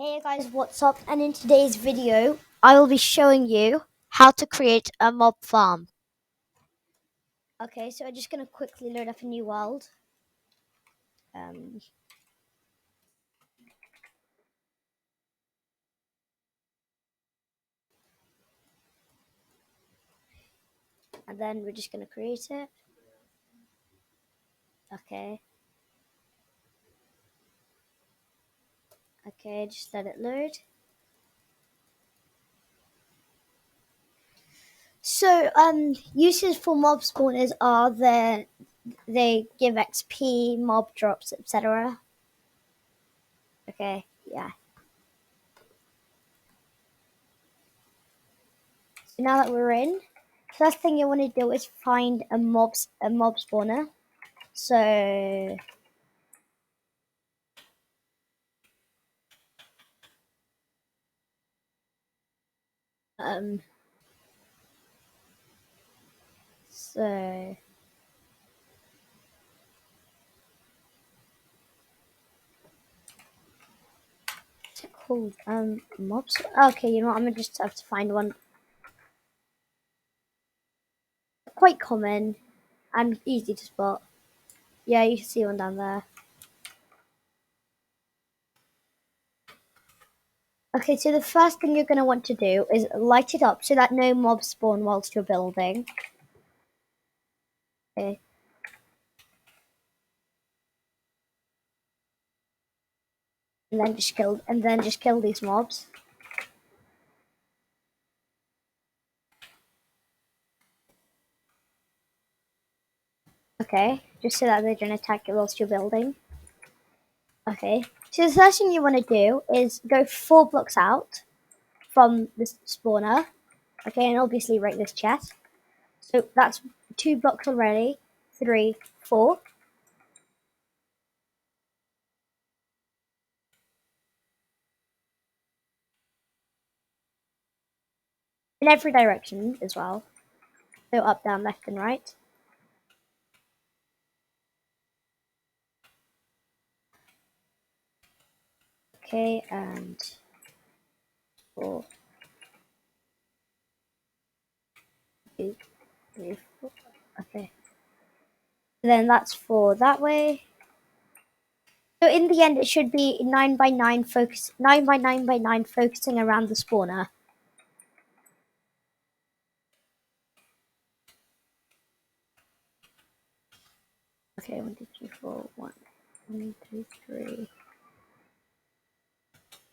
Hey guys, what's up? And in today's video, I will be showing you how to create a mob farm. Okay, so I'm just going to quickly load up a new world. Um, and then we're just going to create it. Okay. Okay, just let it load. So, uses for mob spawners are they give XP, mob drops, etc. Okay, yeah. So now that we're in, first thing you want to do is find a mob spawner. So um so what's it called? Mobs. Okay, you know what? I'm gonna just have to find one quite common and easy to spot. Yeah, you can see one down there. Okay, so the first thing you're gonna want to do is light it up so that no mobs spawn whilst you're building. Okay. And then just kill these mobs. Okay, just so that they don't attack you whilst you're building. Okay, so the first thing you want to do is go 4 blocks out from the spawner. Okay, and obviously write this chest. So that's 2 blocks already. 3, 4. In every direction as well. So up, down, left, and right. Okay, and 4, 2, 3, 4. Okay. Then that's 4 that way. So in the end, it should be 9 by 9 focus, 9 by 9 by 9 focusing around the spawner. Okay, 1, 2, 3, 4, 1, 2, 3,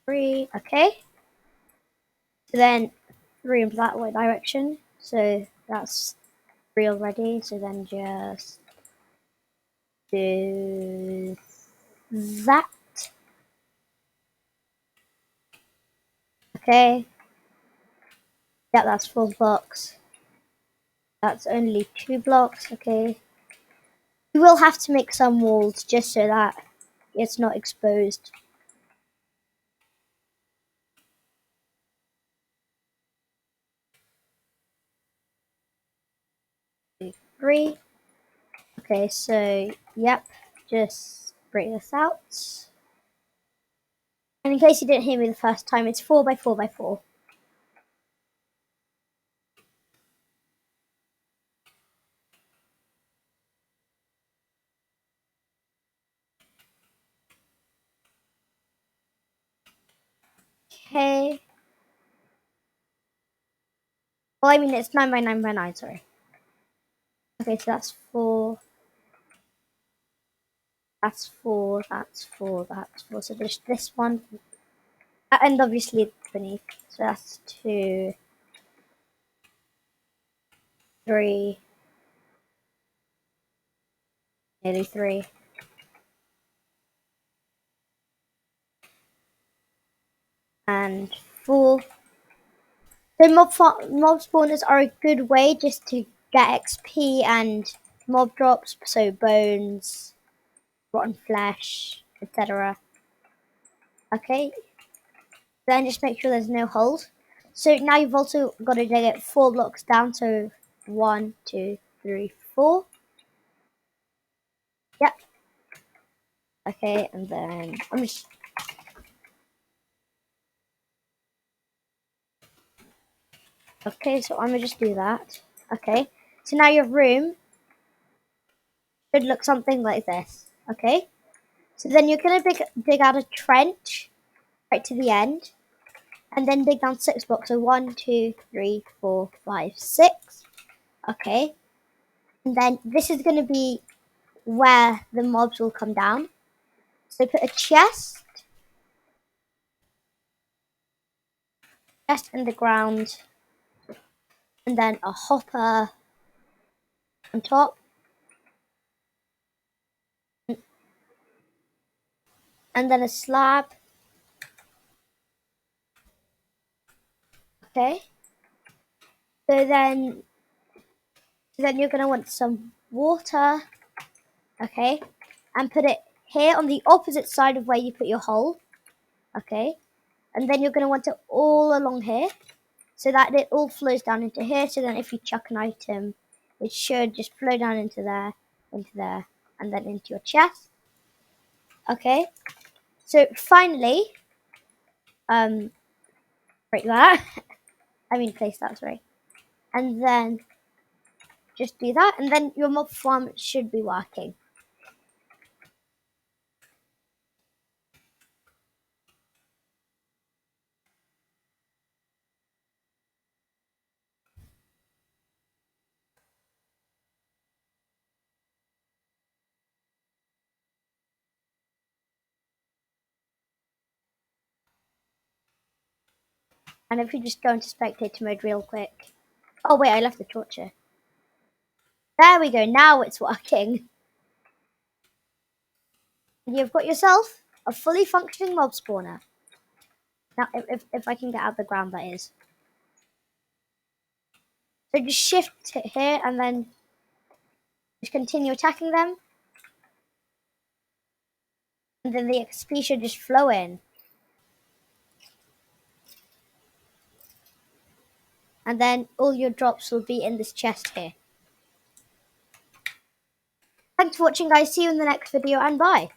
3. Okay. So then 3 in that way direction. So that's 3 already. So then just do that. Okay. Yeah, that's 4 blocks. That's only 2 blocks. Okay. You will have to make some walls just so that it's not exposed. 3. Okay, so yep, just break this out. And in case you didn't hear me the first time, it's 4 by 4 by 4. Okay. Well, I mean, it's 9 by 9 by 9, sorry. Okay, so that's 4. That's 4, that's 4, that's 4. So there's this one. And obviously beneath. So that's 2, 3, nearly 3. And 4. So mob spawners are a good way just to get XP and mob drops, so bones, rotten flesh, etc. Okay, then just make sure there's no holes. So now you've also got to dig it 4 blocks down, so 1, 2, 3, 4. Yep. Okay, and then I'm just Okay, so I'm gonna just do that. Okay, so now your room should look something like this. Okay, so then you're gonna dig out a trench right to the end, and then dig down 6 blocks. So 1, 2, 3, 4, 5, 6. Okay, and then this is gonna be where the mobs will come down. So put a chest in the ground, and then a hopper on top, and then a slab. Okay, so then you're gonna want some water. Okay, and put it here on the opposite side of where you put your hole. Okay, and then you're gonna want it all along here, so that it all flows down into here. So then, if you chuck an item, it should just flow down into there, and then into your chest. Okay, so finally, break that. I mean, place that, sorry. And then just do that, and then your mob farm should be working. And if you just go into spectator mode real quick. Oh wait, I left the torture. There we go, now it's working. You've got yourself a fully functioning mob spawner. Now, if I can get out of the ground, that is. So just shift here and then just continue attacking them. And then the XP should just flow in. And then all your drops will be in this chest here. Thanks for watching, guys. See you in the next video, and bye.